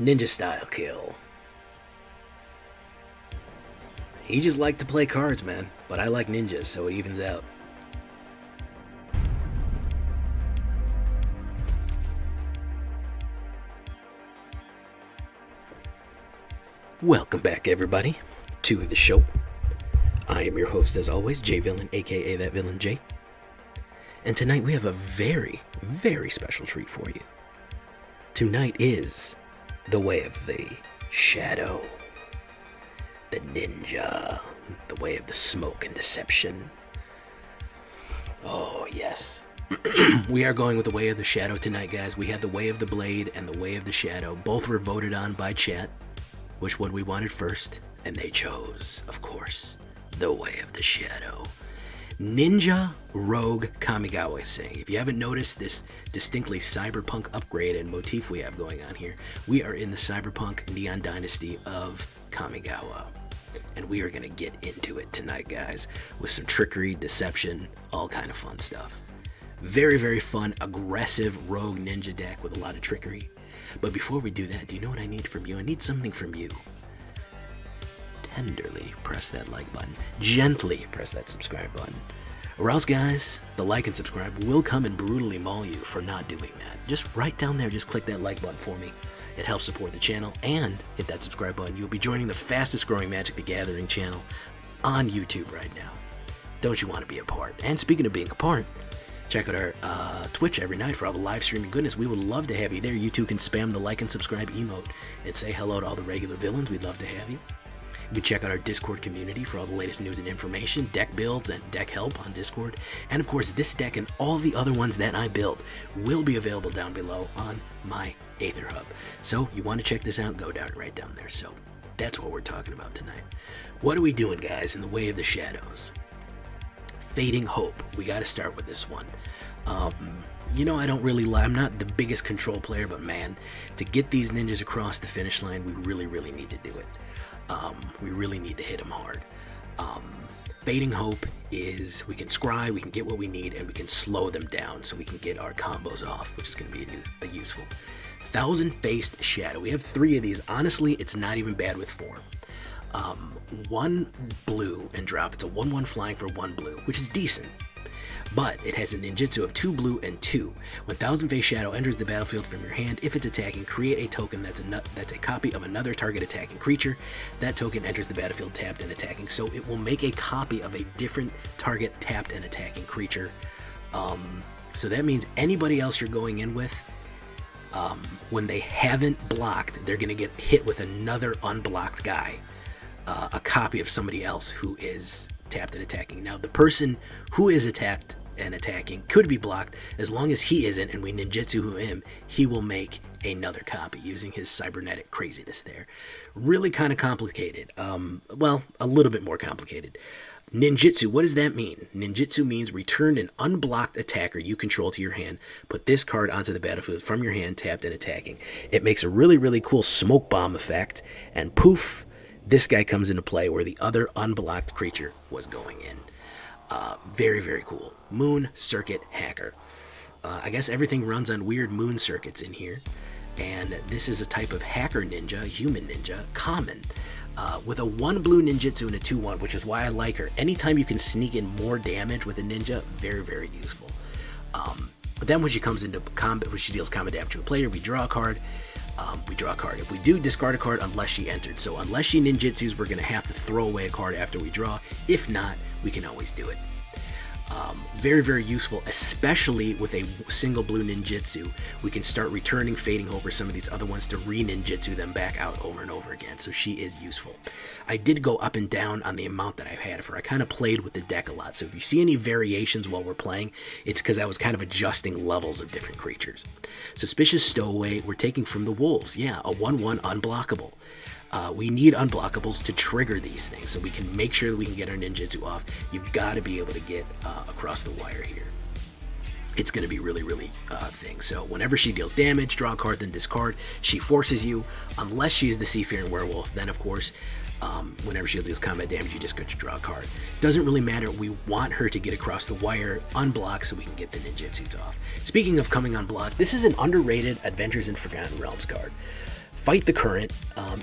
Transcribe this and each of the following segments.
Ninja style kill. He just liked to play cards, man. But I like ninjas, so it evens out. Welcome back, everybody, to the show. I am your host, as always, J Villain, aka That Villain J. And tonight we have a very, very special treat for you. Tonight is the way of the shadow, the ninja, the way of the smoke and deception. Oh, yes. We are going with the way of the shadow tonight, guys. We had the way of the blade and the way of the shadow. Both were voted on by chat, which one we wanted first, and they chose, of course, the way of the shadow. Ninja Rogue Kamigawa is saying, if you haven't noticed this distinctly cyberpunk upgrade and motif we have going on here, we are in the cyberpunk neon dynasty of Kamigawa. And we are going to get into it tonight, guys, with some trickery, deception, all kind of fun stuff. Very, very fun, aggressive rogue ninja deck with a lot of trickery. But before we do that, do you know what I need from you? I need something from you. Tenderly press that like button. Gently press that subscribe button. Or else, guys, the like and subscribe will come and brutally maul you for not doing that. Just right down there, just click that like button for me. It helps support the channel, and hit that subscribe button. You'll be joining the fastest growing Magic the Gathering channel on YouTube right now. Don't you want to be a part? And speaking of being a part, check out our Twitch every night for all the live streaming goodness. We would love to have you there. You too can spam the like and subscribe emote and say hello to all the regular villains. We'd love to have you. You can check out our Discord community for all the latest news and information, deck builds, and deck help on Discord. And of course, this deck and all the other ones that I build will be available down below on my AetherHub. So you want to check this out, go down right down there. So that's what we're talking about tonight. What are we doing, guys, in the way of the shadows? Fading Hope. We got to start with this one. You know, I'm not the biggest control player, but man, to get these ninjas across the finish line, we really, really need to do it. We really need to hit them hard. Fading Hope is we can scry, we can get what we need, and we can slow them down so we can get our combos off, which is going to be a useful. Thousand-Faced Shadow. We have 3 of these. Honestly, it's not even bad with 4. 1 blue and drop. It's a 1/1 flying for 1 blue, which is decent. But it has a ninjutsu of 2 blue and 2. When Thousand-Faced Shadow enters the battlefield from your hand, if it's attacking, create a token that's a copy of another target attacking creature. That token enters the battlefield tapped and attacking, so it will make a copy of a different target tapped and attacking creature. So that means anybody else you're going in with, when they haven't blocked, they're going to get hit with another unblocked guy. A copy of somebody else who is tapped and attacking. Now, the person who is attacked and attacking could be blocked. As long as he isn't and we ninjutsu him, he will make another copy using his cybernetic craziness there. Really kind of complicated. Well, a little bit more complicated. Ninjutsu, what does that mean? Ninjutsu means return an unblocked attacker you control to your hand. Put this card onto the battlefield from your hand, tapped and attacking. It makes a really, really cool smoke bomb effect, and poof, this guy comes into play where the other unblocked creature was going in. Very, very cool. Moon Circuit Hacker. I guess everything runs on weird moon circuits in here. And this is a type of hacker ninja, human ninja, common. With a 1 blue ninjutsu and a 2/1, which is why I like her. Anytime you can sneak in more damage with a ninja, very, very useful. But then when she comes into combat, when she deals combat damage to a player, we draw a card. If we do, discard a card unless she entered. So unless she ninjutsus, we're going to have to throw away a card after we draw. If not, we can always do it. Very, very useful, especially with a single blue ninjutsu. We can start returning Fading Hope or some of these other ones to re-ninjutsu them back out over and over again. So she is useful. I did go up and down on the amount that I've had of her. I kind of played with the deck a lot. So if you see any variations while we're playing, it's because I was kind of adjusting levels of different creatures. Suspicious Stowaway, we're taking from the Wolves. Yeah, a 1/1 unblockable. We need unblockables to trigger these things so we can make sure that we can get our ninjutsu off. You've got to be able to get across the wire here. It's going to be really, really thing. So whenever she deals damage, draw a card, then discard. She forces you, unless she's the Seafaring Werewolf. Then, of course, whenever she deals combat damage, you just go to draw a card. Doesn't really matter. We want her to get across the wire, unblock, so we can get the ninjutsus off. Speaking of coming unblocked, this is an underrated Adventures in Forgotten Realms card. Fight the current.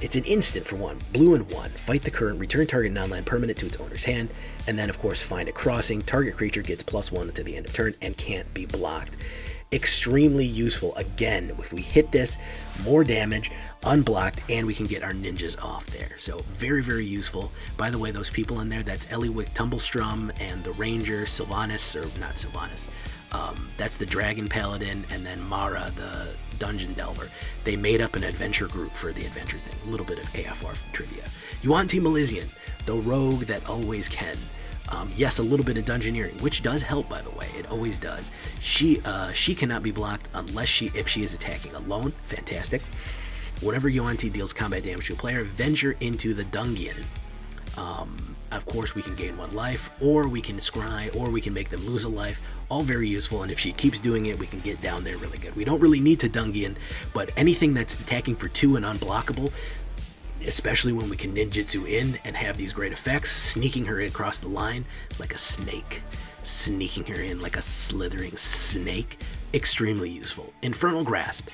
It's an instant for 1, blue and 1. Fight the current, return target non-land permanent to its owner's hand, and then of course find a crossing. Target creature gets +1 until the end of turn and can't be blocked. Extremely useful. Again, if we hit this, more damage, unblocked, and we can get our ninjas off there. So very, very useful. By the way, those people in there, that's Eliwick Tumblestrum and the Ranger, Sylvanas, or not Sylvanas. That's the Dragon Paladin, and then Mara, the Dungeon Delver. They made up an adventure group for the adventure thing. A little bit of AFR trivia. Yuan-Ti Malison, the rogue that always can. Yes, a little bit of dungeoneering, which does help, by the way. It always does. She cannot be blocked unless if she is attacking alone. Fantastic. Whenever Yuan-Ti deals combat damage to a player, venture into the dungeon. Of course, we can gain 1 life, or we can scry, or we can make them lose a life. All very useful, and if she keeps doing it, we can get down there really good. We don't really need to dungeon, but anything that's attacking for 2 and unblockable, especially when we can ninjutsu in and have these great effects, sneaking her across the line like a snake, sneaking her in like a slithering snake, extremely useful. Infernal Grasp.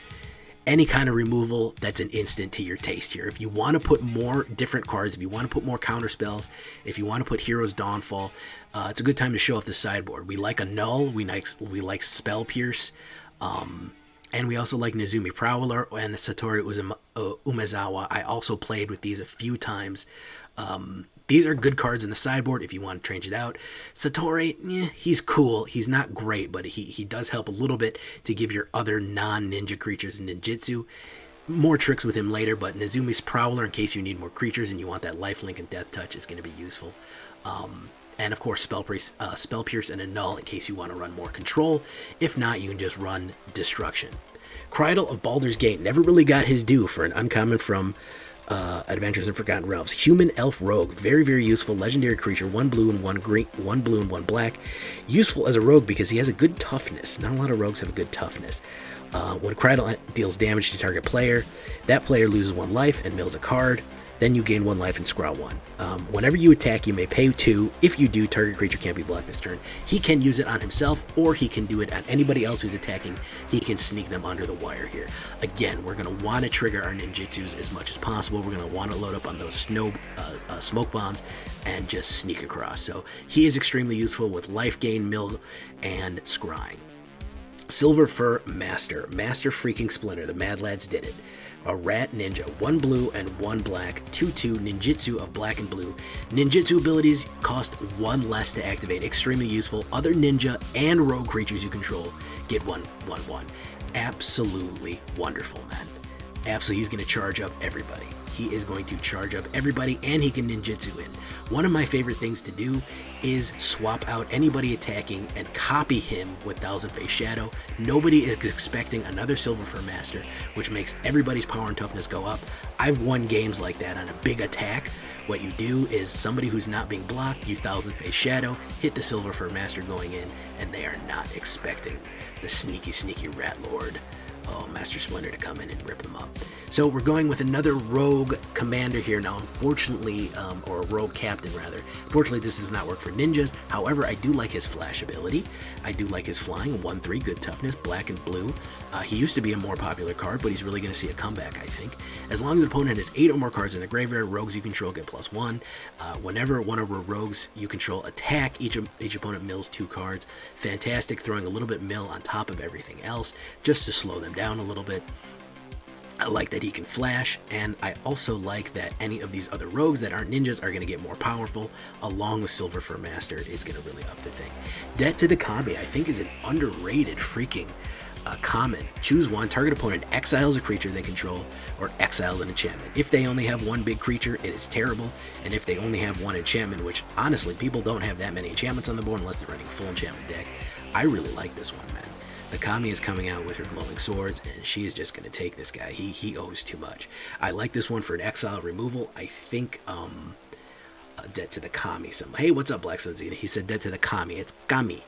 Any kind of removal, that's an instant to your taste here. If you want to put more different cards, if you want to put more counter spells, if you want to put Hero's Dawnfall, it's a good time to show off the sideboard. We like Annul, we like Spell Pierce, and we also like Nezumi Prowler and Satoru Umezawa. I also played with these a few times. These are good cards in the sideboard if you want to change it out. Satoru, he's cool. He's not great, but he does help a little bit to give your other non-ninja creatures ninjutsu. More tricks with him later, but Nezumi's Prowler, in case you need more creatures and you want that lifelink and death touch, is going to be useful. And of course, Spell Pierce and Annul in case you want to run more control. If not, you can just run Destruction. Krydle of Baldur's Gate never really got his due for an uncommon from Adventures in Forgotten Realms. Human Elf Rogue, very, very useful. Legendary creature, 1 blue and 1 green, 1 blue and 1 black. Useful as a rogue because he has a good toughness. Not a lot of rogues have a good toughness. When Krydle deals damage to target player, that player loses 1 life and mills a card. Then you gain 1 life and scrawl 1. Whenever you attack, you may pay 2. If you do, target creature can't be blocked this turn. He can use it on himself, or he can do it on anybody else who's attacking. He can sneak them under the wire here. Again, we're going to want to trigger our ninjutsus as much as possible. We're going to want to load up on those smoke bombs and just sneak across. So he is extremely useful with life gain, mill, and scrying. Silver Fur Master. Master freaking Splinter. The Mad Lads did it. A rat ninja, 1 blue and 1 black, 2/2 ninjutsu of black and blue. Ninjutsu abilities cost 1 less to activate. Extremely useful. Other ninja and rogue creatures you control get 1/1/1. Absolutely wonderful, man. Absolutely, he's going to charge up everybody. He is going to charge up everybody, and he can ninjutsu in. One of my favorite things to do is swap out anybody attacking and copy him with Thousand Face Shadow. Nobody is expecting another Silver Fur Master, which makes everybody's power and toughness go up. I've won games like that on a big attack. What you do is somebody who's not being blocked, you Thousand Face Shadow, hit the Silver Fur Master going in, and they are not expecting the sneaky, sneaky Rat Lord, Master Splinter, to come in and rip them up. So we're going with another rogue commander here now, unfortunately, or a rogue captain rather. Unfortunately, this does not work for ninjas. However, I do like his flash ability. I do like his flying, 1/3, good toughness, black and blue. He used to be a more popular card, but he's really going to see a comeback, I think. As long as the opponent has 8 or more cards in the graveyard, rogues you control get +1. Whenever one of our rogues you control attack, each opponent mills 2 cards. Fantastic, throwing a little bit mill on top of everything else, just to slow them down a little bit. I like that he can flash, and I also like that any of these other rogues that aren't ninjas are going to get more powerful, along with Silver Fur Master is going to really up the thing. Debt to the Kami, I think, is an underrated freaking common. Choose 1, target opponent exiles a creature they control, or exiles an enchantment. If they only have 1 big creature, it is terrible, and if they only have 1 enchantment, which honestly, people don't have that many enchantments on the board unless they're running a full enchantment deck, I really like this one, man. The Kami is coming out with her glowing swords, and she is just going to take this guy. He owes too much. I like this one for an exile removal. I think Debt to the Kami. Hey, what's up, Black Sun Zeta? He said Debt to the Kami. It's Kami.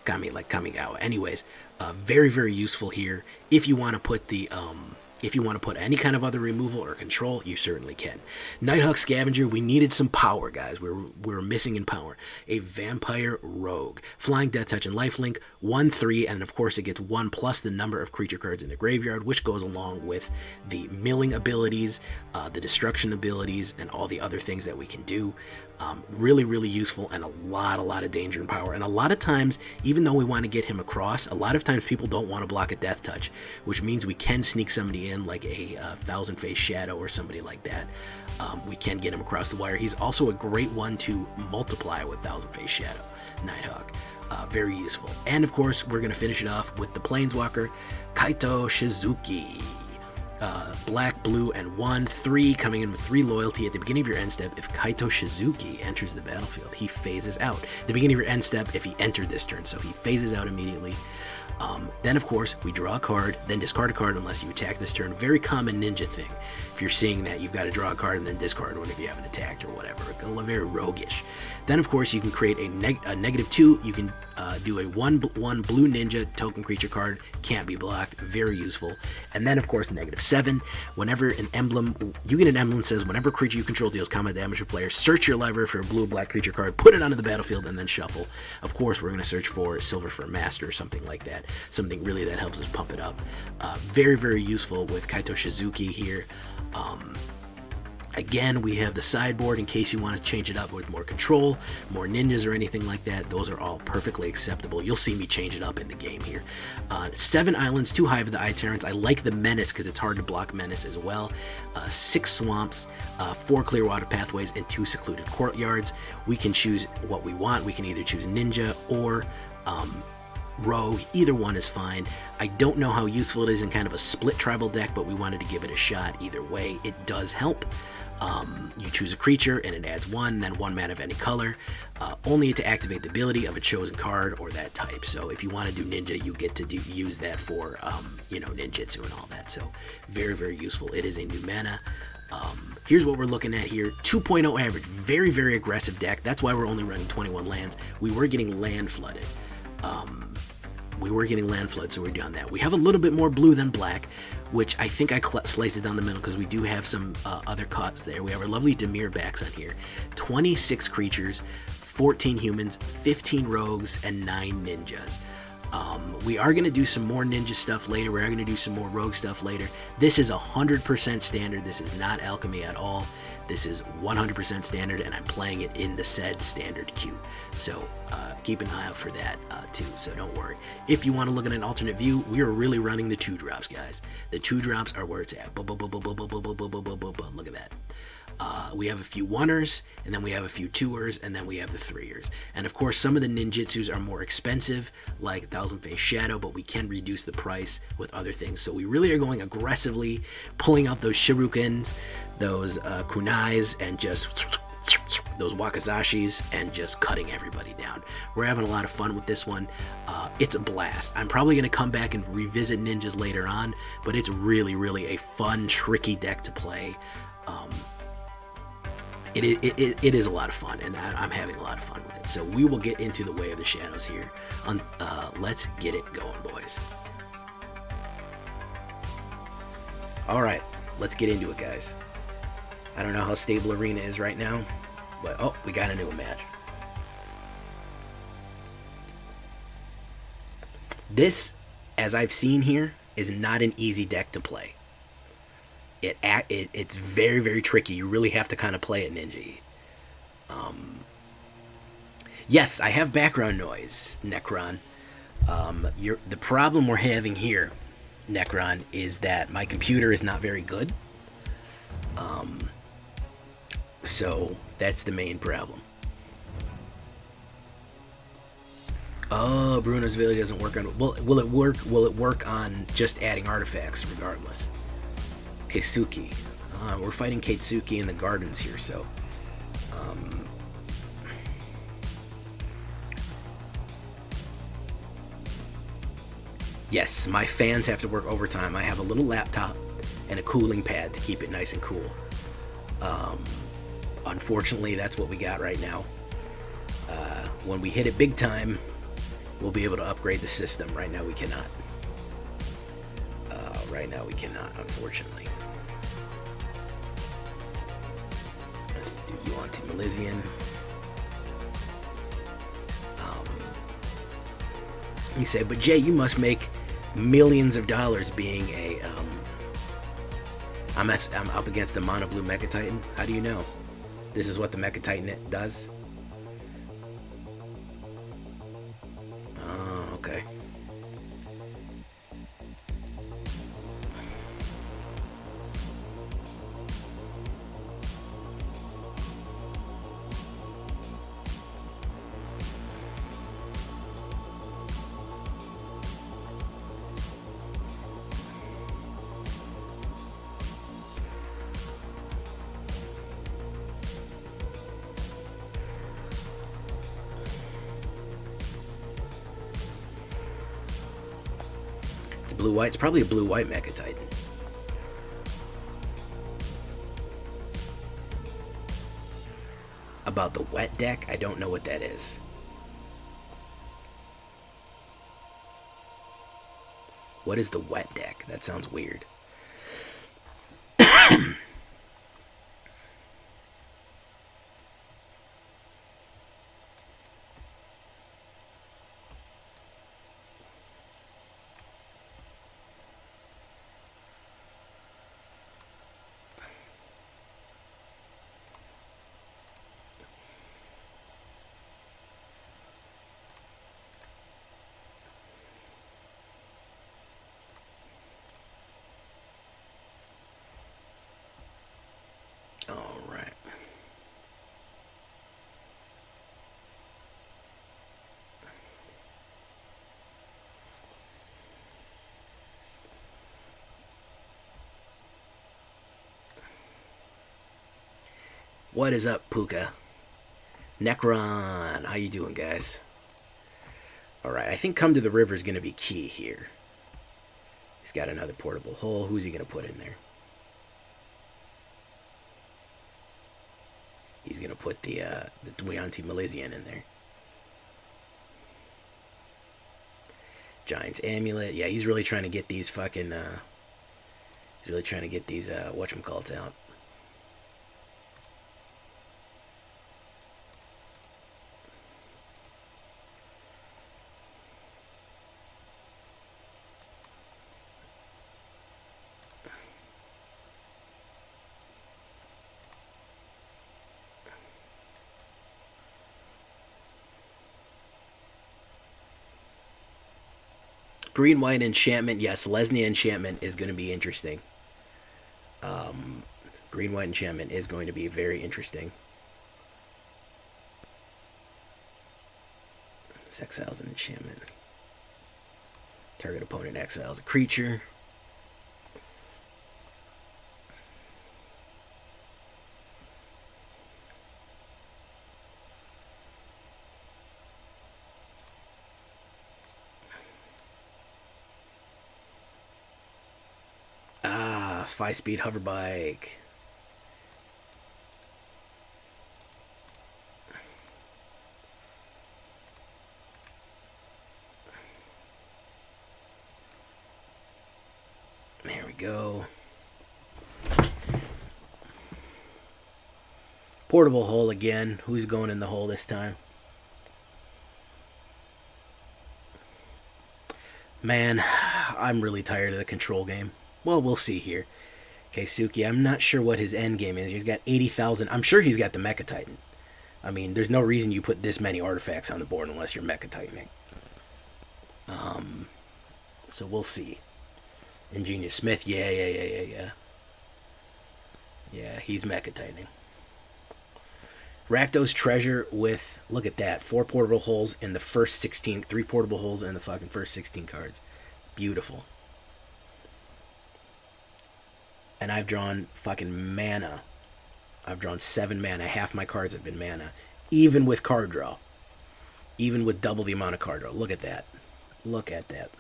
Kami like Kamigawa. Anyways, very, very useful here. If you want to put the If you want to put any kind of other removal or control, you certainly can. Nighthawk Scavenger, we needed some power, guys. We were missing in power. A Vampire Rogue. Flying, Death Touch, and Lifelink. 1/3, and of course it gets 1 plus the number of creature cards in the graveyard, which goes along with the milling abilities, the destruction abilities, and all the other things that we can do. Really, really useful, and a lot of danger and power. And a lot of times, even though we want to get him across, a lot of times people don't want to block a Death Touch, which means we can sneak somebody in, like a Thousand Face Shadow or somebody like that. We can get him across the wire. He's also a great one to multiply with Thousand Face Shadow, Nighthawk. Very useful. And of course, we're going to finish it off with the Planeswalker, Kaito Shizuki. Black, blue, and 1/3, coming in with 3 loyalty. At the beginning of your end step, if Kaito Shizuki enters the battlefield, he phases out. At the beginning of your end step, if he entered this turn, so he phases out immediately. Then, of course, we draw a card, then discard a card unless you attack this turn. Very common ninja thing. If you're seeing that, you've got to draw a card and then discard one if you haven't attacked or whatever. Very roguish. Then, of course, you can create a -2. You can do a 1/1 blue ninja token creature card. Can't be blocked. Very useful. And then, of course, -7. Whenever an emblem, you get an emblem that says, whenever a creature you control deals combat damage to a player, search your library for a blue or black creature card, put it onto the battlefield, and then shuffle. Of course, we're going to search for Silver for Master or something like that. Something really that helps us pump it up. Very, very useful with Kaito Shizuki here. Again, we have the sideboard in case you want to change it up with more control, more ninjas or anything like that. Those are all perfectly acceptable. You'll see me change it up in the game here. 7 islands, 2 Hive of the Eye Tyrants. I like the Menace because it's hard to block Menace as well. 6 swamps, 4 Clearwater Pathways, and 2 Secluded Courtyards. We can choose what we want. We can either choose Ninja or Rogue. Either one is fine. I don't know how useful it is in kind of a split tribal deck, but we wanted to give it a shot either way. It does help. You choose a creature and it adds 1, then 1 mana of any color, only to activate the ability of a chosen card or that type. So if you want to do ninja, you get to use that for ninjutsu and all that. So very, very useful. It is a new mana. Here's what we're looking at here. 2.0 average. Very, very aggressive deck. That's why we're only running 21 lands. We were getting land flooded. So we're doing that. We have a little bit more blue than black, which I think I sliced it down the middle because we do have some other cuts there. We have our lovely Dimir backs on here. 26 creatures, 14 humans, 15 rogues, and 9 ninjas. We are going to do some more ninja stuff later. We are going to do some more rogue stuff later. This is 100% standard. This is not alchemy at all. This is 100% standard, and I'm playing it in the said standard queue. So keep an eye out for that too, so don't worry. If you want to look at an alternate view, we are really running the 2-drops, guys. The 2-drops are where it's at. Look at that. We have a few 1ers, and then we have a few 2ers, and then we have the 3ers. And of course, some of the ninjutsus are more expensive, like Thousand Face Shadow, but we can reduce the price with other things. So we really are going aggressively, pulling out those shurikens, those kunais, and just those wakazashis, and just cutting everybody down. We're having a lot of fun with this one. It's a blast. I'm probably going to come back and revisit ninjas later on, but it's really, really a fun, tricky deck to play. It is a lot of fun, and I'm having a lot of fun with it. So we will get into the Way of the Shadows here. Let's get it going, boys. Alright, let's get into it, guys. I don't know how stable Arena is right now, but oh, we got a new match. This, as I've seen here, is not an easy deck to play. It's very, very tricky. You really have to kind of play it ninja. Yes, I have background noise, Necron. The problem we're having here, Necron, is that my computer is not very good. So that's the main problem. Oh, Bruno's Village doesn't work on. Will it work? Will it work on just adding artifacts regardless? Keisuke. We're fighting Keisuke in the gardens here, so yes, my fans have to work overtime. I have a little laptop and a cooling pad to keep it nice and cool. Unfortunately, that's what we got right now. When we hit it big time, we'll be able to upgrade the system. Right now we cannot. Right now we cannot, unfortunately. Let's do Yuan-Ti Malison. You say, but Jay, you must make millions of dollars being a I'm up against the Mono Blue Mecha Titan. How do you know? This is what the Mecha Titan does? Oh, okay. Blue-white. It's probably a blue-white Mecha Titan. About the wet deck, I don't know what that is. What is the wet deck? That sounds weird. What is up, Puka? Necron, how you doing, guys? Alright, I think Come to the River is going to be key here. He's got another portable hole. Who's he going to put in there? He's going to put the Yuan-Ti Malison in there. Giant's Amulet. Yeah, he's really trying to get these fucking... he's really trying to get these, whatchamacallits out. Green-white enchantment. Yes, Lesnia enchantment is going to be interesting. Green-white enchantment is going to be very interesting. Exiles an enchantment. Target opponent exiles a creature. Ah, 5-speed hover bike. There we go. Portable hole again. Who's going in the hole this time? Man, I'm really tired of the control game. Well, we'll see here. Okay, Suki, I'm not sure what his end game is. He's got 80,000. I'm sure he's got the Mecha Titan. I mean, there's no reason you put this many artifacts on the board unless you're Mecha Titaning. So we'll see. Ingenious Smith, yeah. Yeah, he's Mecha Titaning. Rakdos Treasure with, look at that, 4 portable holes in the first 16, 3 portable holes in the fucking first 16 cards. Beautiful. And I've drawn fucking mana. I've drawn 7 mana. Half my cards have been mana. Even with card draw. Even with double the amount of card draw. Look at that. Look at that.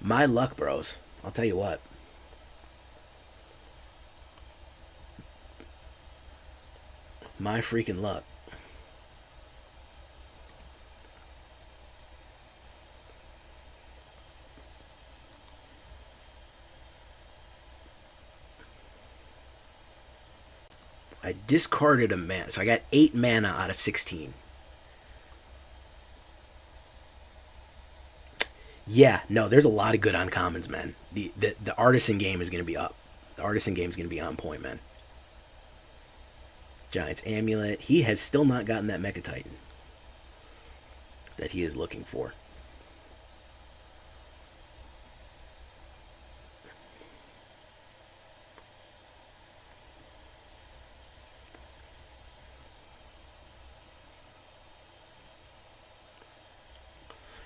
My luck, bros. I'll tell you what. My freaking luck. I discarded a mana, so I got 8 mana out of 16. Yeah, no, there's a lot of good uncommons, man. The artisan game is going to be up. The artisan game is going to be on point, man. Giant's Amulet. He has still not gotten that Mecha Titan that he is looking for.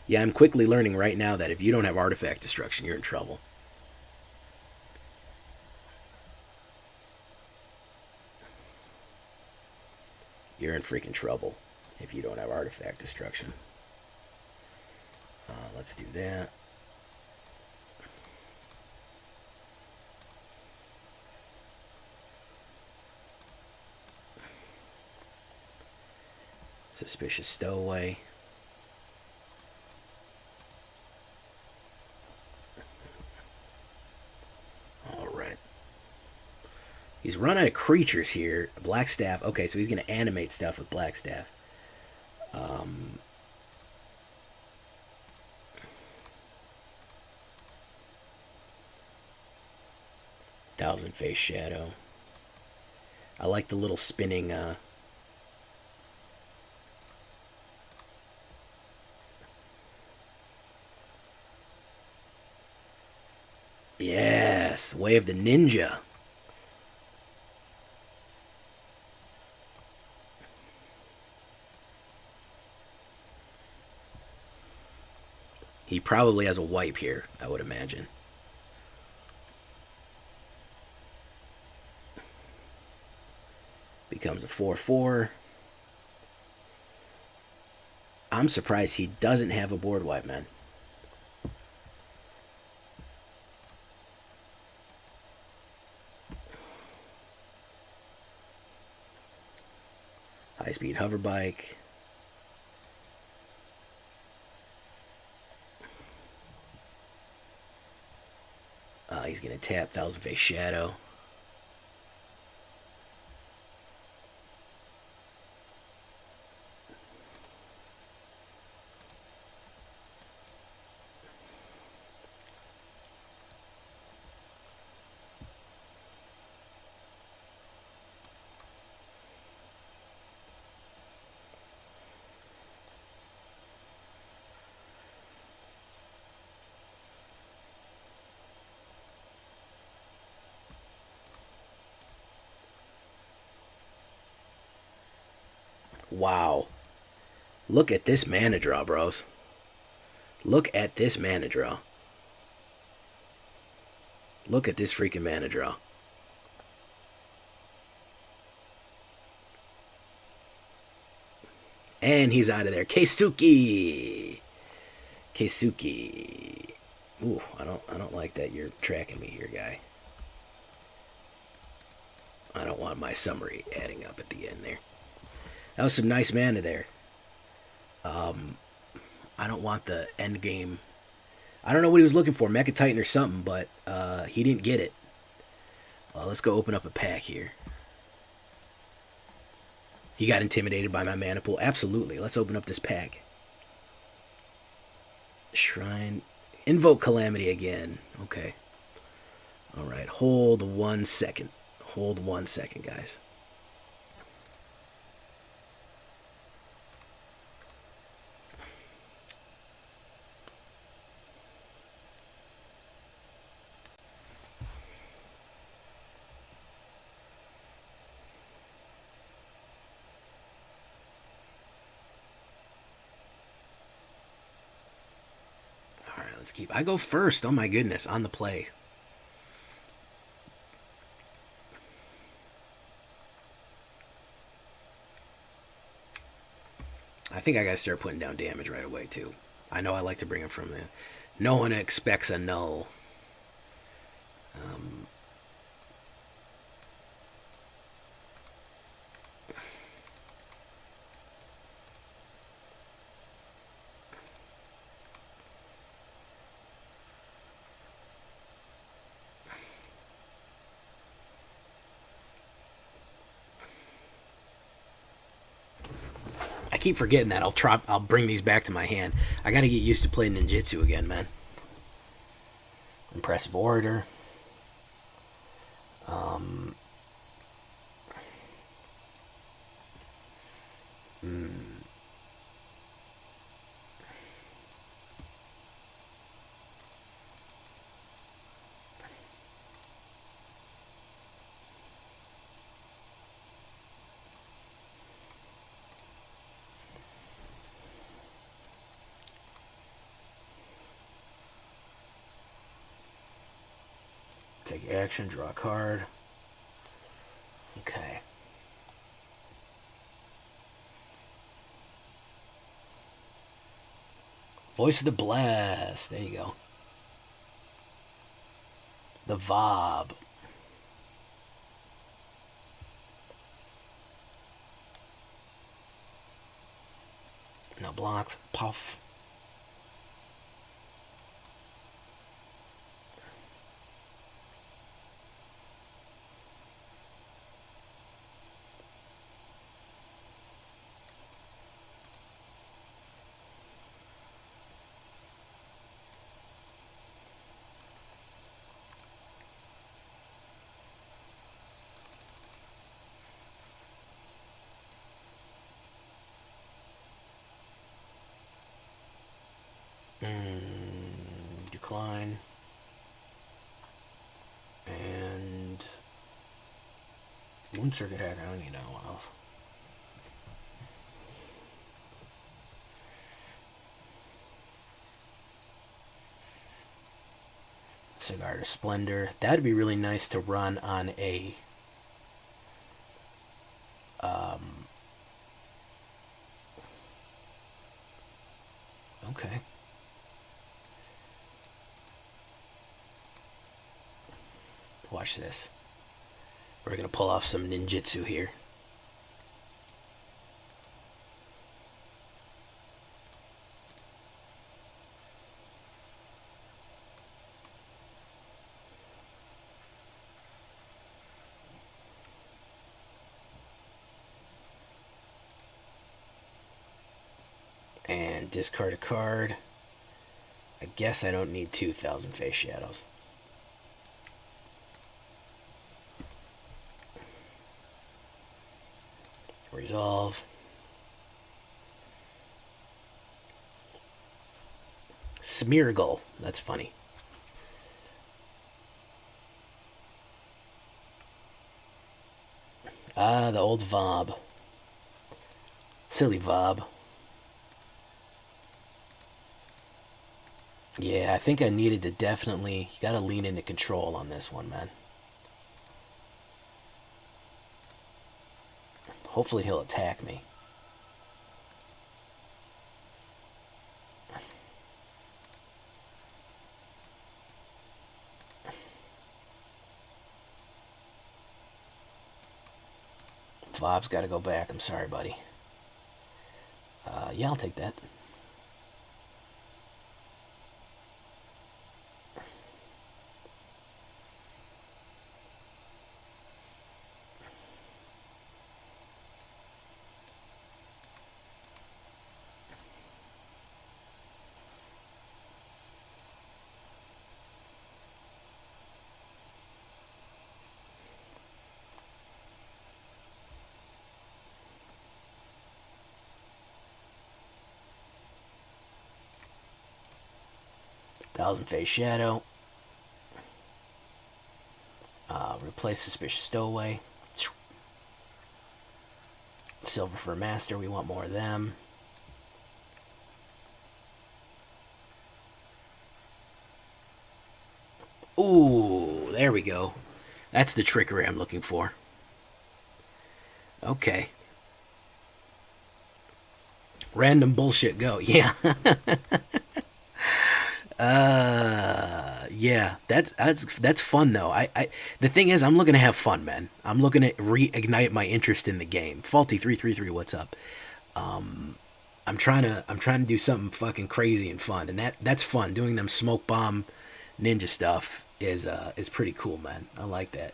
Yeah, I'm quickly learning right now that if you don't have artifact destruction, you're in trouble. You're in freaking trouble if you don't have artifact destruction. Let's do that. Suspicious Stowaway. He's run out of creatures here. Blackstaff. Okay, so he's going to animate stuff with Blackstaff. Thousand Face Shadow. I like the little spinning... Yes, Way of the Ninja. He probably has a wipe here, I would imagine. Becomes a 4/4. I'm surprised he doesn't have a board wipe, man. High-speed hover bike. He's going to tap Thousand Face Shadow. Wow. Look at this mana draw, bros. Look at this mana draw. Look at this freaking mana draw. And he's out of there. Keisuke. Keisuke. Ooh, I don't like that you're tracking me here, guy. I don't want my summary adding up at the end there. That was some nice mana there. I don't want the end game. I don't know what he was looking for, Mecha Titan or something, but he didn't get it. Let's go open up a pack here. He got intimidated by my mana pool. Absolutely. Let's open up this pack. Shrine. Invoke Calamity again. Okay. Alright. Hold 1 second. Hold 1 second, guys. Let's keep. I go first. Oh my goodness, on the play. I think I gotta start putting down damage right away too. I know I like to bring him from the. No one expects a null. keep forgetting that. I'll bring these back to my hand. I gotta get used to playing Ninjutsu again, man. Impressive Orator. Take action, draw a card. Okay. Voice of the Blast. There you go. The Vob. No blocks. Puff. Decline. And Moon Circuit Hacker. I don't need anyone else. Cigar to Splendor. That'd be really nice to run on a okay. Watch this. We're gonna pull off some ninjutsu here. And discard a card. I guess I don't need 2,000 Face Shadows. Resolve. Smeargle. That's funny. Ah, the old Vob. Silly Vob. Yeah, I think I needed to definitely... You gotta lean into control on this one, man. Hopefully he'll attack me. Vob's got to go back. I'm sorry, buddy. Yeah, I'll take that. Thousand Face Shadow. Replace Suspicious Stowaway. Silver for Master. We want more of them. Ooh, there we go. That's the trickery I'm looking for. Okay. Random bullshit go. Yeah. Yeah, that's fun though. The thing is, I'm looking to have fun, man. I'm looking to reignite my interest in the game. Faulty333, what's up? I'm trying to do something fucking crazy and fun, and that's fun. Doing them smoke bomb ninja stuff is pretty cool, man. I like that.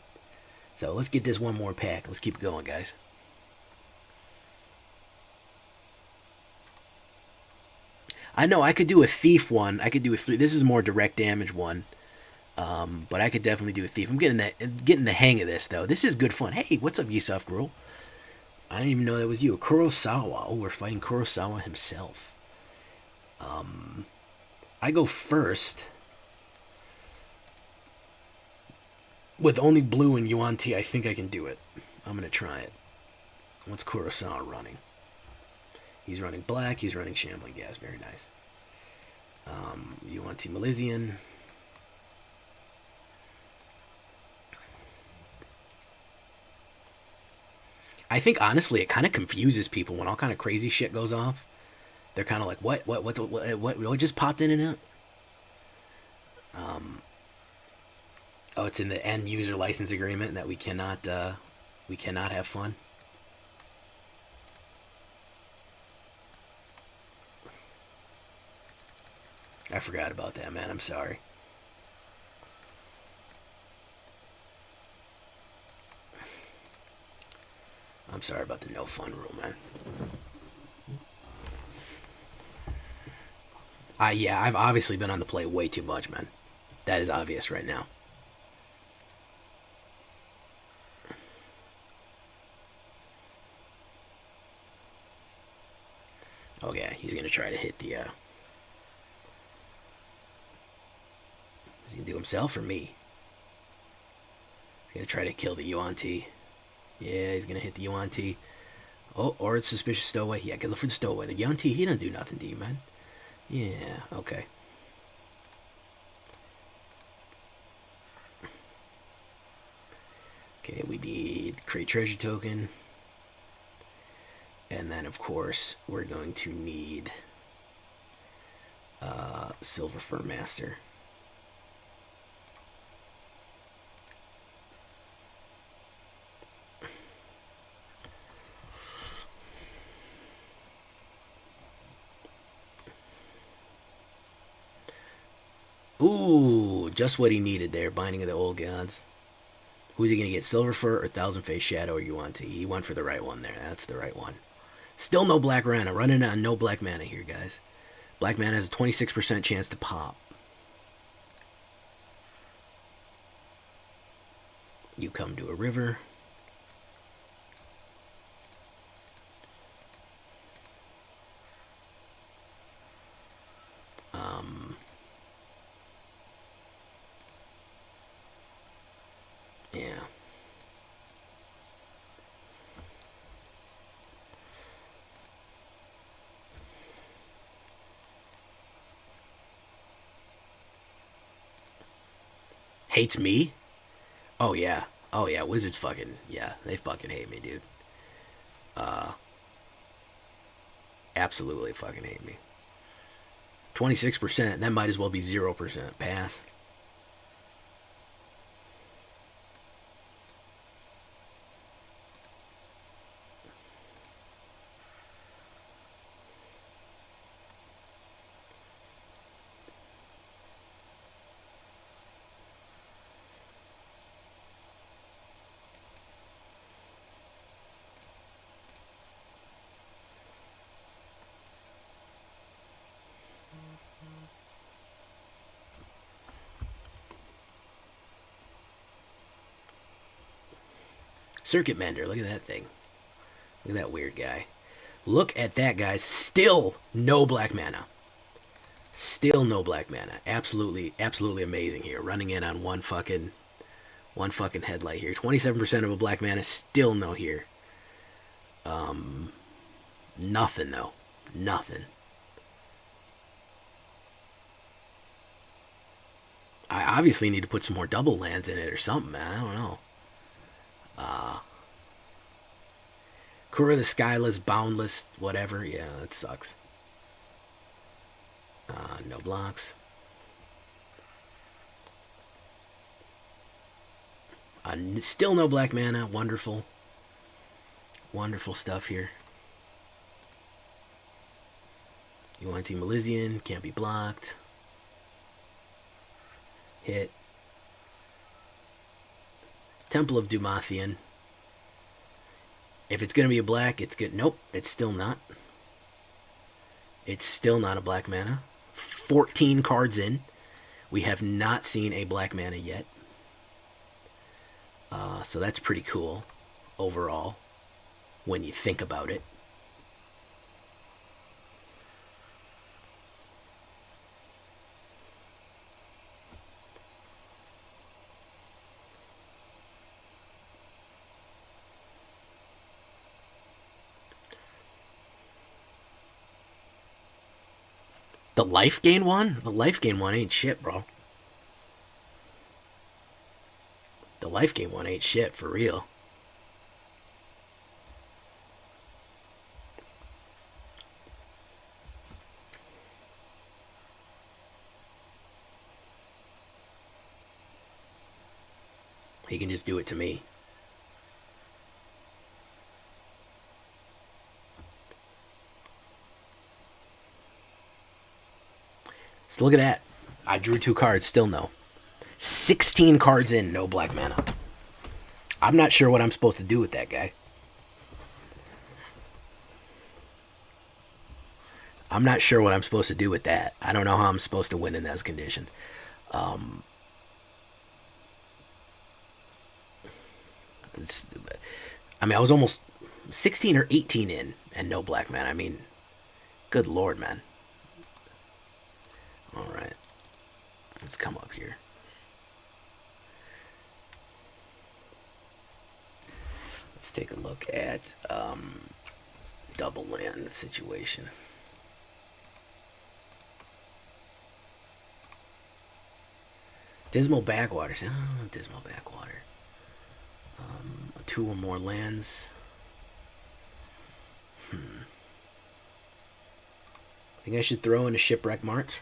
So let's get this one more pack. Let's keep it going, guys. I know I could do a thief one. I could do a this is more direct damage one. But I could definitely do a thief. I'm getting the hang of this though. This is good fun. Hey, what's up, Yusuf Gruel? I didn't even know that was you. Kurosawa. Oh, we're fighting Kurosawa himself. I go first. With only blue and Yuan-Ti, I think I can do it. I'm going to try it. What's Kurosawa running? He's running black. He's running Shambling Gas. Very nice. Yuan-Ti Malison. I think, honestly, it kind of confuses people when all kind of crazy shit goes off. They're kind of like, what just popped in and out? Oh, it's in the end user license agreement that we cannot have fun. I forgot about that, man. I'm sorry. I'm sorry about the no fun rule, man. Yeah, I've obviously been on the play way too much, man. That is obvious right now. Oh yeah, he's gonna try to hit the. Is he gonna do himself or me? He's gonna try to kill the Yuan-Ti. Yeah, he's gonna hit the Yuan-Ti. Oh, or it's Suspicious Stowaway. Yeah, look for the Stowaway. The Yuan-Ti, he doesn't do nothing to you, man. Yeah, okay. Okay, we need create treasure token. And then, of course, we're going to need Silver Fur Master. Ooh, just what he needed there. Binding of the Old Gods. Who's he going to get? Silver Fur or Thousand Face Shadow or Yuan-Ti? He went for the right one there. That's the right one. Still no black mana. Running on no black mana here, guys. Black mana has a 26% chance to pop. You come to a river. Yeah. Hates me? Oh yeah. Oh yeah, Wizards fucking, yeah, they fucking hate me, dude. Absolutely fucking hate me. 26%, that might as well be 0%. Pass. Circuit Mender, look at that thing. Look at that weird guy. Look at that, guys. Still no black mana. Still no black mana. Absolutely, absolutely amazing here. Running in on one fucking headlight here. 27% of a black mana, still no here. Nothing though. Nothing. I obviously need to put some more double lands in it or something, man. I don't know. Kura the Skyless, Boundless, whatever. Yeah, that sucks. No blocks. Still no black mana. Wonderful. Wonderful stuff here. Yuan-Ti Malison, can't be blocked. Hit. Temple of Dumathian. If it's going to be a black, it's good. Nope, it's still not. It's still not a black mana. 14 cards in. We have not seen a black mana yet. So that's pretty cool overall when you think about it. The life gain one? The life gain one ain't shit, bro. The life gain one ain't shit, for real. He can just do it to me. So look at that. I drew 2 cards, still no. 16 cards in, no black mana. I'm not sure what I'm supposed to do with that guy. I'm not sure what I'm supposed to do with that. I don't know how I'm supposed to win in those conditions. I mean, I was almost 16 or 18 in and no black mana. I mean, good lord, man. Alright. Let's come up here. Let's take a look at double land situation. Dismal Backwaters. Oh, Dismal Backwater. 2 or more lands. I think I should throw in a Shipwreck Mart.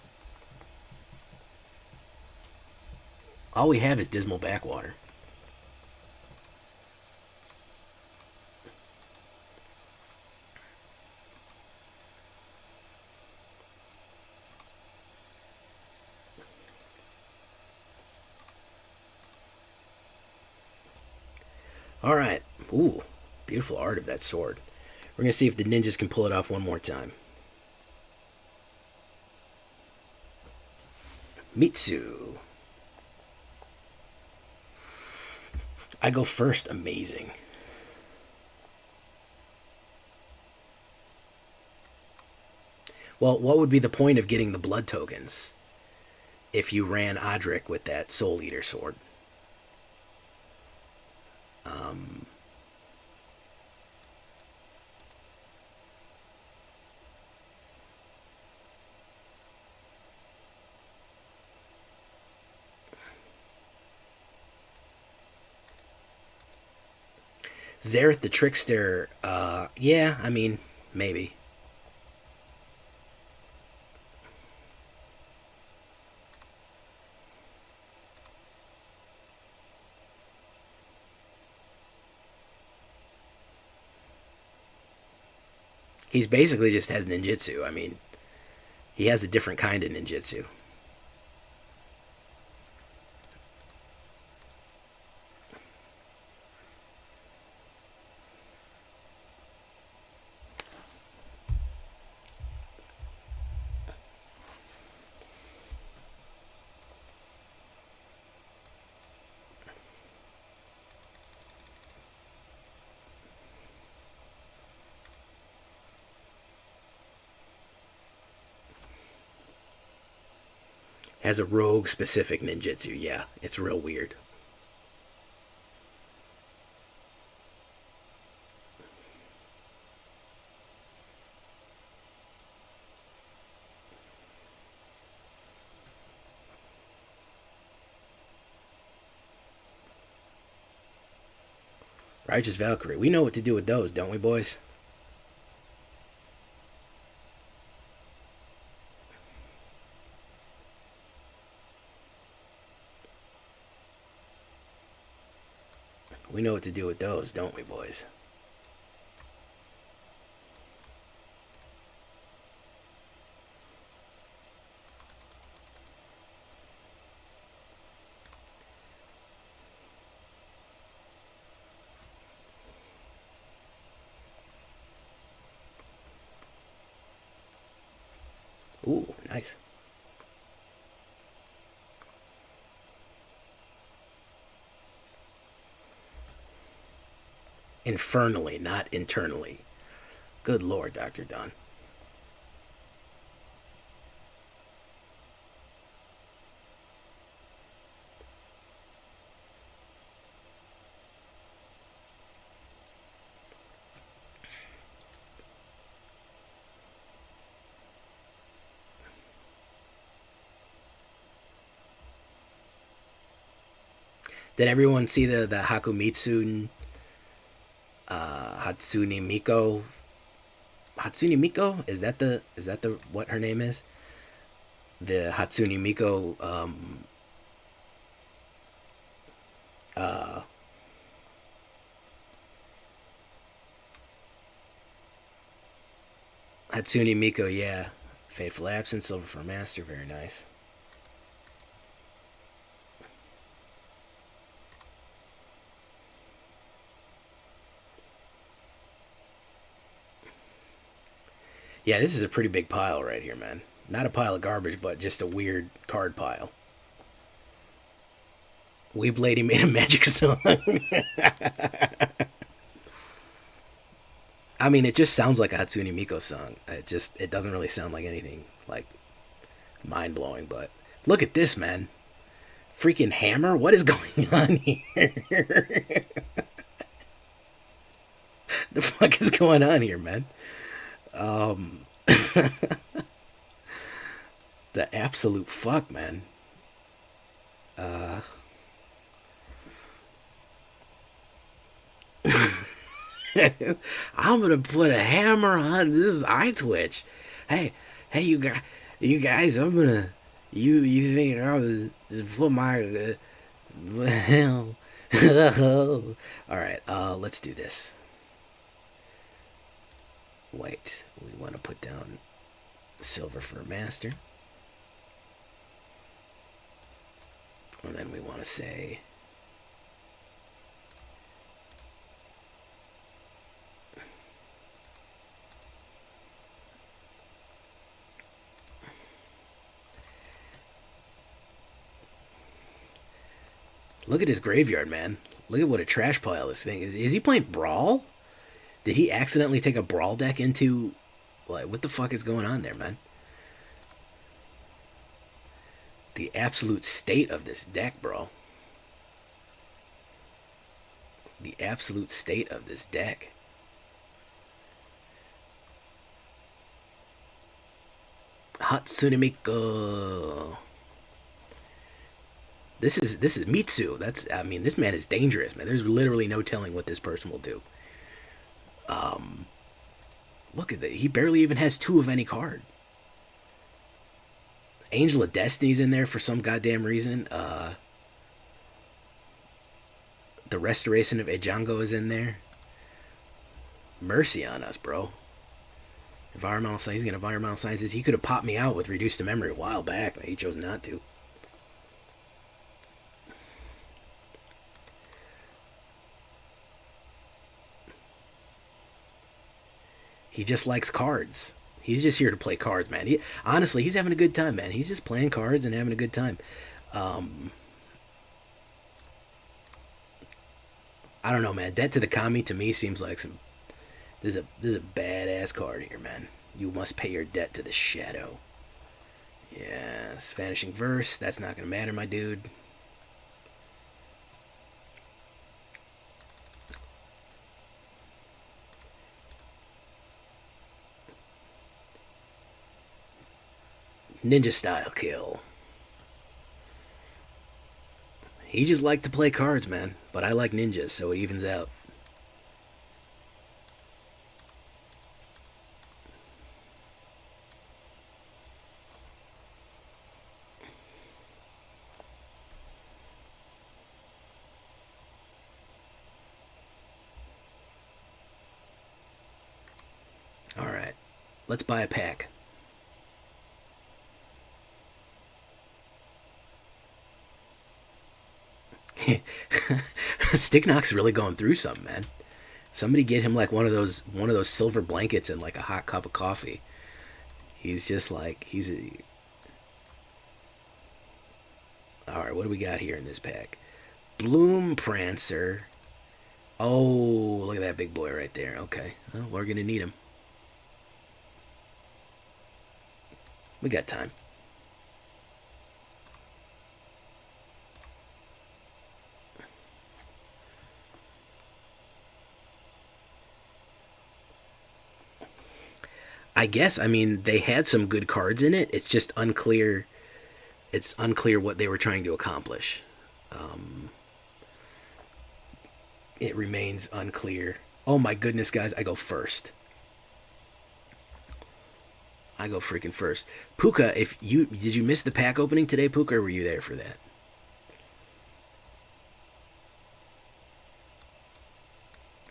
All we have is Dismal Backwater. Alright. Ooh, beautiful art of that sword. We're going to see if the ninjas can pull it off one more time. Mitsu. I go first. Amazing. Well, what would be the point of getting the blood tokens if you ran Odric with that Soul Eater sword? Zareth the Trickster, yeah, I mean, maybe. He's basically just has ninjutsu. I mean, he has a different kind of ninjutsu. Has a rogue specific ninjutsu. Yeah, it's real weird. Righteous Valkyrie. We know what to do with those, don't we, boys? We know what to do with those, don't we, boys? Ooh, nice. Infernally, not internally. Good lord, Dr. Don. Did everyone see the Hakumitsu Hatsune Miko? Hatsune Miko? Is that the what her name is? The Hatsune Miko uh Hatsune Miko, yeah. Fateful Absence, Silver for Master, very nice. Yeah, this is a pretty big pile right here, man. Not a pile of garbage, but just a weird card pile. Weeb Lady made a magic song. I mean, it just sounds like a Hatsune Miku song. It doesn't really sound like anything like mind blowing. But look at this, man. Freaking hammer! What is going on here? The fuck is going on here, man? The absolute fuck, man. I'm gonna put a hammer on this is eye twitch. Hey, you guys, I'm gonna. You think I'll just put my well? All right, let's do this. Wait, we want to put down silver for a master, and then we want to say. Look at his graveyard, man. Look at what a trash pile this thing is. Is he playing Brawl? Did he accidentally take a Brawl deck into... Like, what the fuck is going on there, man? The absolute state of this deck, bro. The absolute state of this deck. Hatsune Miku. This is Mitsu. I mean, this man is dangerous, man. There's literally no telling what this person will do. Look at that. He barely even has two of any card. Angel of Destiny's in there for some goddamn reason. The Restoration of Ejango is in there. Mercy on us, bro. Environmental Sciences. He's got Environmental Sciences. He could have popped me out with Reduced to Memory a while back, but he chose not to. He just likes cards. He's just here to play cards, man. Honestly, he's having a good time, man. He's just playing cards and having a good time. I don't know, man. Debt to the Kami to me seems like some. There's a badass card here, man. You must pay your debt to the shadow. Yes, Vanishing Verse. That's not gonna matter, my dude. Ninja style kill. He just liked to play cards, man. But I like ninjas, so it evens out. Alright. Let's buy a pack. Sticknock's really going through something, man. Somebody get him like one of those silver blankets and like a hot cup of coffee. He's just like, Alright, what do we got here in this pack? Bloom Prancer. Oh, look at that big boy right there. Okay, well, we're going to need him. We got time. I guess, I mean, they had some good cards in it. It's just unclear. It's unclear what they were trying to accomplish. It remains unclear. Oh my goodness, guys, I go first. I go freaking first. Puka, did you miss the pack opening today, Puka, or were you there for that?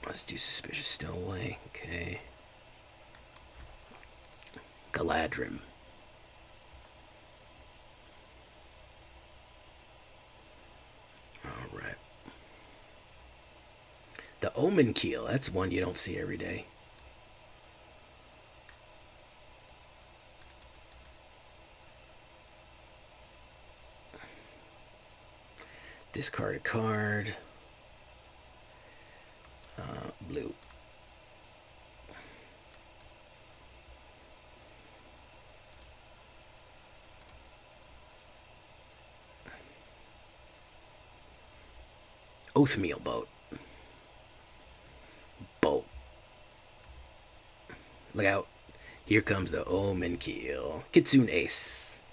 Let's do Suspicious Stowaway. Okay. Galadrim. Alright. The Omen Keel, that's one you don't see every day. Discard a card. Blue. Oathmeal Boat. Look out. Here comes the Omen Keel. Kitsune Ace.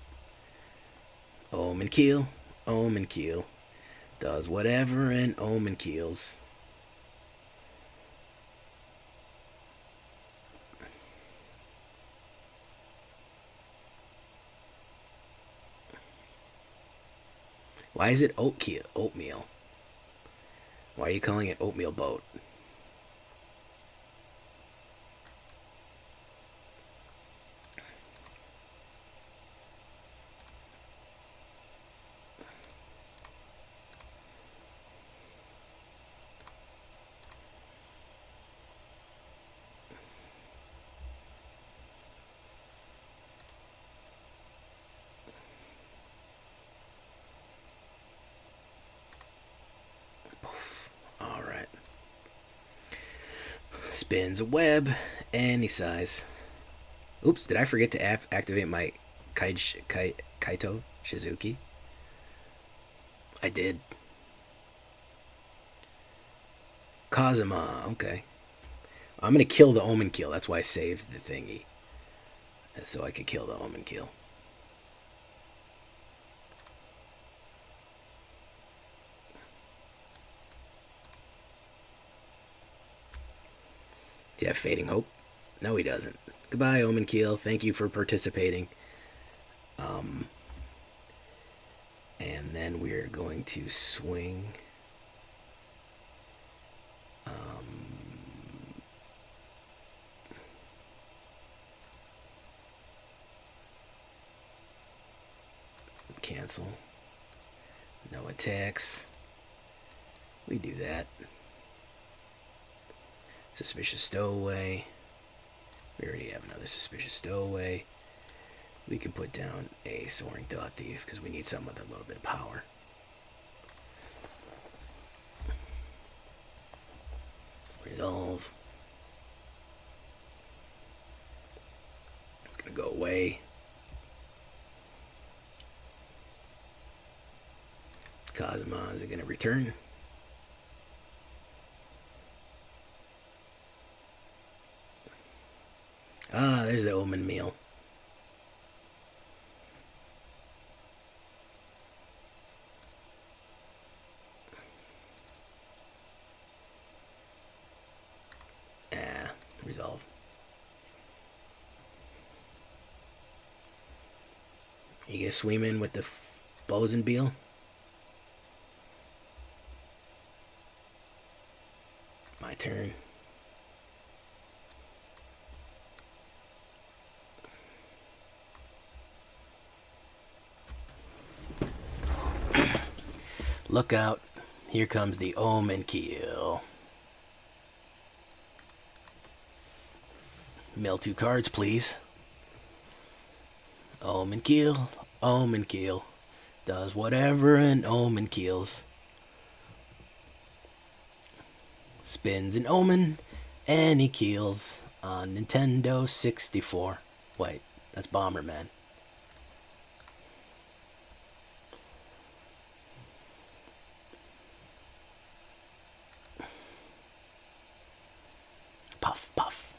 Omen Keel. Omen Keel. Does whatever an Omen Keels. Why is it oatmeal? Why are you calling it Oatmeal Boat? Spins a web, any size. Oops, did I forget to activate my Kaito Shizuki? I did. Kazuma, okay. I'm gonna kill the Omen Keel, that's why I saved the thingy. That's so I could kill the Omen Keel. Do you have Fading Hope? No, he doesn't. Goodbye, Omen Keel. Thank you for participating. And then we're going to swing. Cancel. No attacks. We do that. Suspicious Stowaway. We already have another Suspicious Stowaway. We can put down a Soaring Thought-Thief because we need something with a little bit of power. Resolve. It's going to go away. Kazuma, is it going to return? Ah, there's the Omen Meal. Resolve. You gonna swim in with the Bosenbeal? My turn. Look out. Here comes the Omen Keel. Mill 2 cards, please. Omen Keel. Omen Keel. Does whatever an Omen keels. Spins an Omen, and he keels on Nintendo 64. Wait, that's Bomberman. Puff, puff.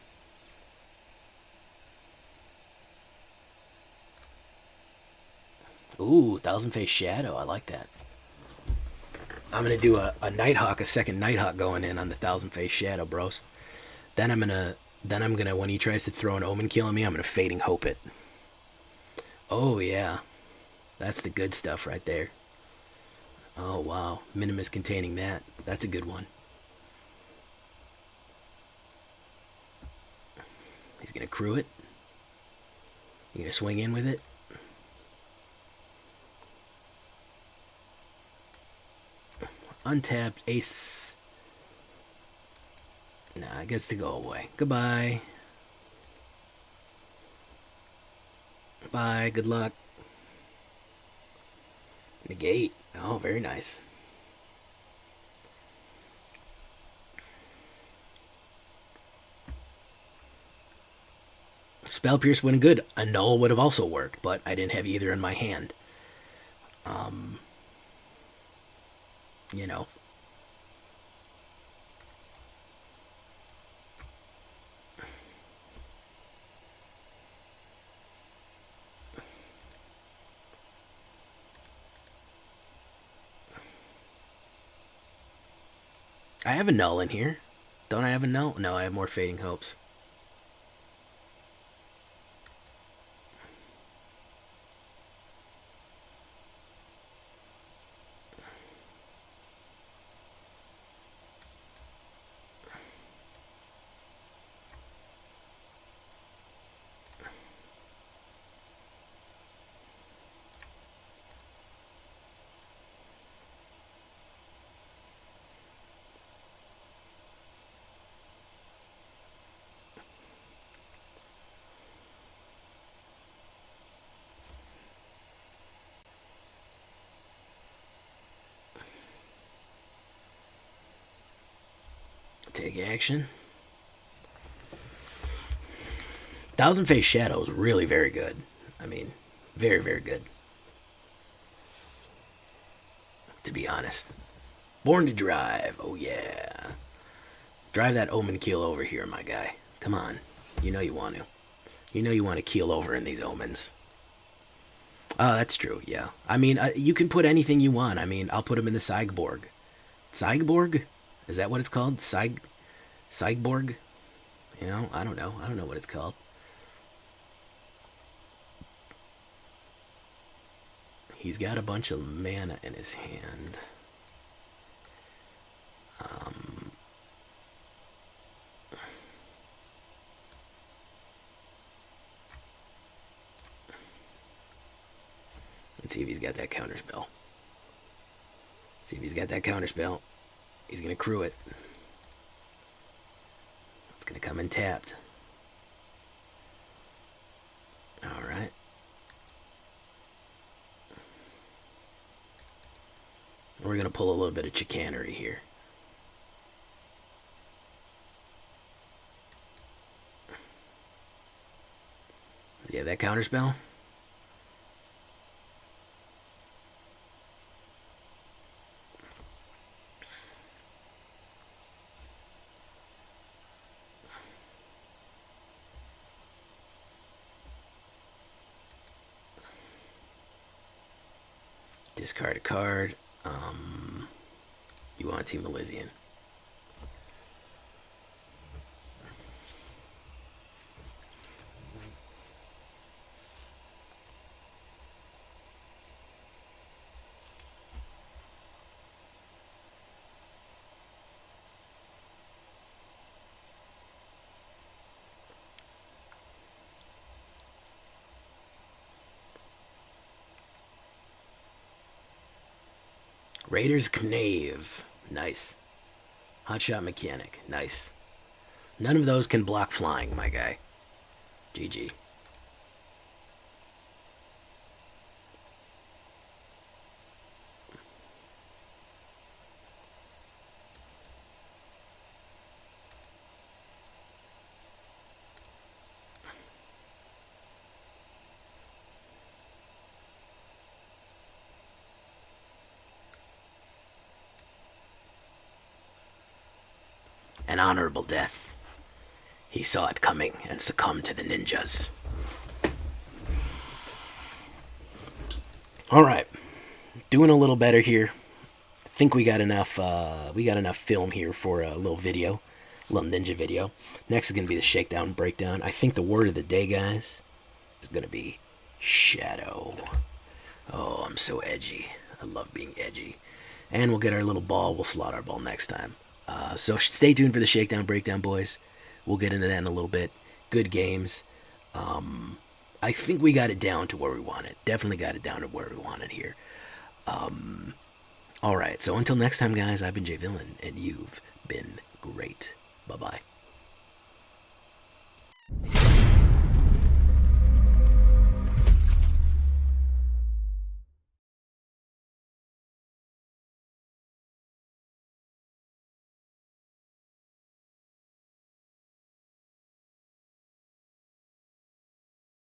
Ooh, Thousand Face Shadow. I like that. I'm gonna do a Nighthawk, a second Nighthawk going in on the Thousand Face Shadow, bros. Then I'm gonna, when he tries to throw an Omen Kill on me, I'm gonna Fading Hope it. Oh yeah, that's the good stuff right there. Oh wow, Minimus containing that. That's a good one. He's gonna crew it. You gonna swing in with it? Untapped ace. Nah, it gets to go away. Goodbye. Bye, good luck. Negate. Oh, very nice. Spell Pierce wouldn't good. Annul would have also worked, but I didn't have either in my hand. You know. I have a null in here. Don't I have a null? No, I have more Fading Hopes. Take action. Thousand Face Shadow is really very good. I mean, very, very good. To be honest. Born to Drive. Oh, yeah. Drive that Omen Keel over here, my guy. Come on. You know you want to. You know you want to keel over in these Omens. Oh, that's true, yeah. I mean, you can put anything you want. I mean, I'll put him in the Sideboard. Sideboard? Is that what it's called? Sideboard? You know, I don't know. I don't know what it's called. He's got a bunch of mana in his hand. Let's see if he's got that counterspell. See if he's got that counterspell. He's going to crew it. It's going to come in tapped. Alright. We're going to pull a little bit of chicanery here. Do you have that counterspell? Discard a card. Yuan-Ti Malison. Raider's Knave. Nice. Hotshot Mechanic. Nice. None of those can block flying, my guy. GG. an honorable death. He saw it coming and succumbed to the ninjas. Alright, doing a little better here. I think we got enough film here for a little video, a little ninja video. Next is going to be the shakedown breakdown. I think the word of the day, guys, is going to be shadow. Oh, I'm so edgy. I love being edgy. And we'll get our little ball. We'll slot our ball next time. So stay tuned for the shakedown breakdown, boys. We'll get into that in a little bit. Good games. I think we got it down to where we want it. Definitely got it down to where we want it here. Alright, so until next time, guys, I've been Jay Villain, and you've been great. Bye-bye.